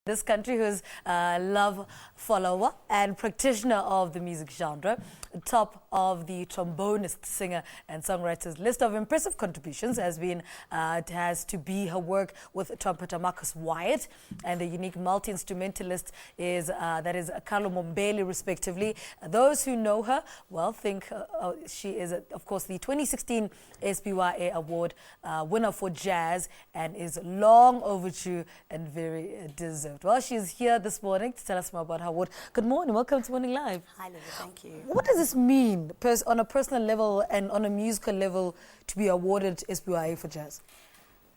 This country, who's a love follower and practitioner of the music genre, top of the trombonist, singer and songwriter's list of impressive contributions has to be her work with trumpeter Marcus Wyatt, and the unique multi-instrumentalist is Carlo Mombelli, respectively. Those who know her well think she is, of course, the 2016 SBYA Award winner for jazz, and is long overdue and very deserved. Well, she's here this morning to tell us more about her award. Good morning. Welcome to Morning Live. Hi, Lily. Thank you. What does this mean on a personal level and on a musical level to be awarded SBYA for jazz?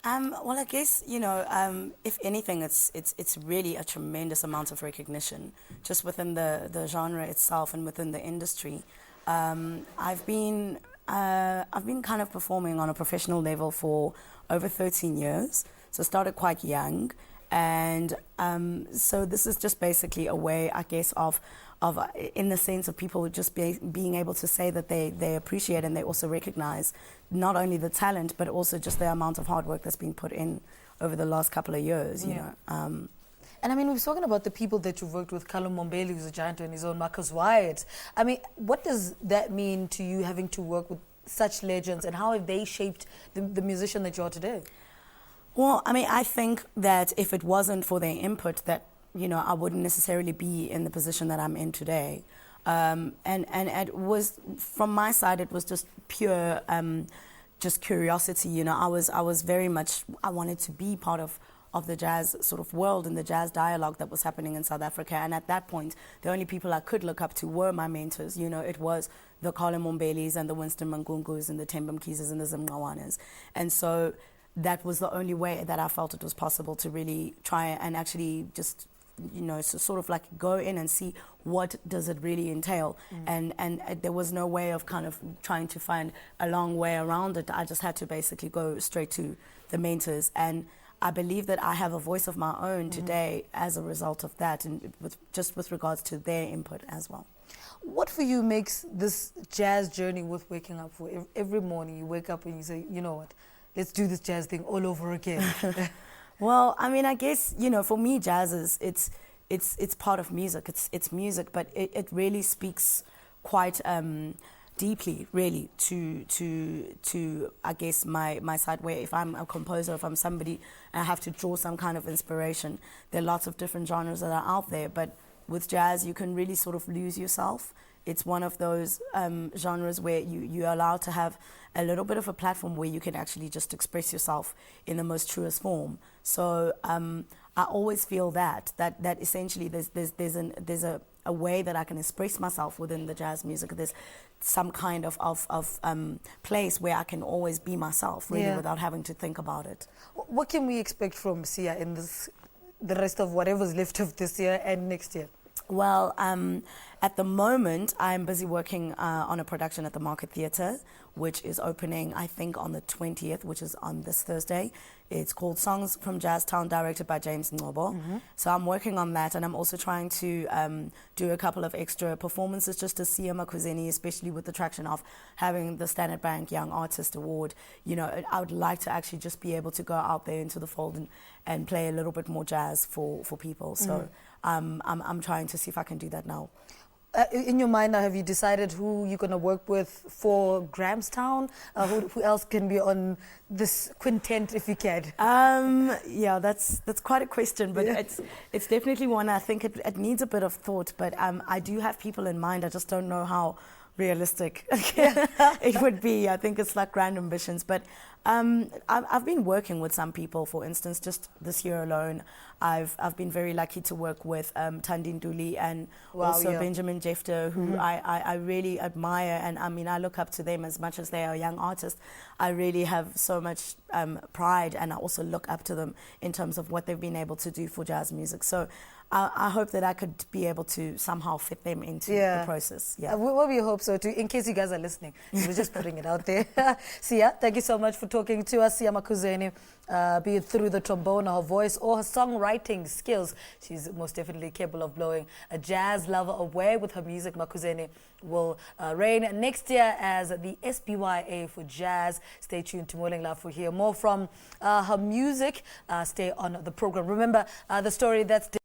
Well, I guess, if anything, it's really a tremendous amount of recognition just within the genre itself and within the industry. I've been kind of performing on a professional level for over 13 years, so I started quite young. And so this is just basically a way, I guess, of in the sense of people just being able to say that they appreciate and they also recognize not only the talent, but also just the amount of hard work that's been put in over the last couple of years, you know. And I mean, we've spoken about the people that you've worked with, Carlo Mombelli, who's a giant on his own, Marcus Wyatt. I mean, what does that mean to you, having to work with such legends, and how have they shaped the musician that you are today? Well, I mean, I think that if it wasn't for their input, that, I wouldn't necessarily be in the position that I'm in today. And it was, from my side, it was just pure, just curiosity. I was very much, I wanted to be part of the jazz sort of world and the jazz dialogue that was happening in South Africa. And at that point, the only people I could look up to were my mentors. It was the Carlo Mombellis and the Winston Mangungus and the Themba Mkhises and the Zimqawanas. And so that was the only way that I felt it was possible to really try and actually just, so sort of like go in and see what does it really entail. And there was no way of kind of trying to find a long way around it. I just had to basically go straight to the mentors. And I believe that I have a voice of my own today as a result of that, and with regards to their input as well. What for you makes this jazz journey worth waking up for? Every morning you wake up and you say, you know what, let's do this jazz thing all over again. Well, I mean, I guess, for me, jazz is, it's part of music. It's music, but it really speaks quite deeply, really, to I guess, my side, where if I'm a composer, if I'm somebody, I have to draw some kind of inspiration. There are lots of different genres that are out there, but with jazz, you can really sort of lose yourself. It's one of those genres where you're allowed to have a little bit of a platform where you can actually just express yourself in the most truest form. So I always feel that essentially there's a way that I can express myself within the jazz music. There's some kind of place where I can always be myself, really, without having to think about it. What can we expect from Siya in the rest of whatever's left of this year and next year? Well, at the moment, I'm busy working on a production at the Market Theatre, which is opening, I think, on the 20th, which is on this Thursday. It's called Songs from Jazztown, directed by James Ngobo. So I'm working on that, and I'm also trying to do a couple of extra performances just to Siya Makuzeni, especially with the traction of having the Standard Bank Young Artist Award. I would like to actually just be able to go out there into the fold and play a little bit more jazz for people. So I'm trying to see if I can do that now. In your mind now, have you decided who you're going to work with for Grahamstown? Who else can be on this quintet, if you can? Yeah, that's quite a question, but it's definitely one. I think it needs a bit of thought, but I do have people in mind. I just don't know how realistic it would be. I think it's like grand ambitions, but I've been working with some people. For instance, just this year alone, I've been very lucky to work with Thandi Nduli and Benjamin Jefter, who I really admire, and I mean, I look up to them as much as they are a young artist. I really have so much pride, and I also look up to them in terms of what they've been able to do for jazz music. So I hope that I could be able to somehow fit them into the process. Well, we hope so too, in case you guys are listening. We're just putting it out there. Siya, thank you so much for talking to us, Siya Makuzeni, be it through the trombone, her voice, or her songwriting skills. She's most definitely capable of blowing a jazz lover away with her music. Makuzeni will reign next year as the SBYA for Jazz. Stay tuned to Morning Love to hear more from her music. Stay on the program. Remember the story that's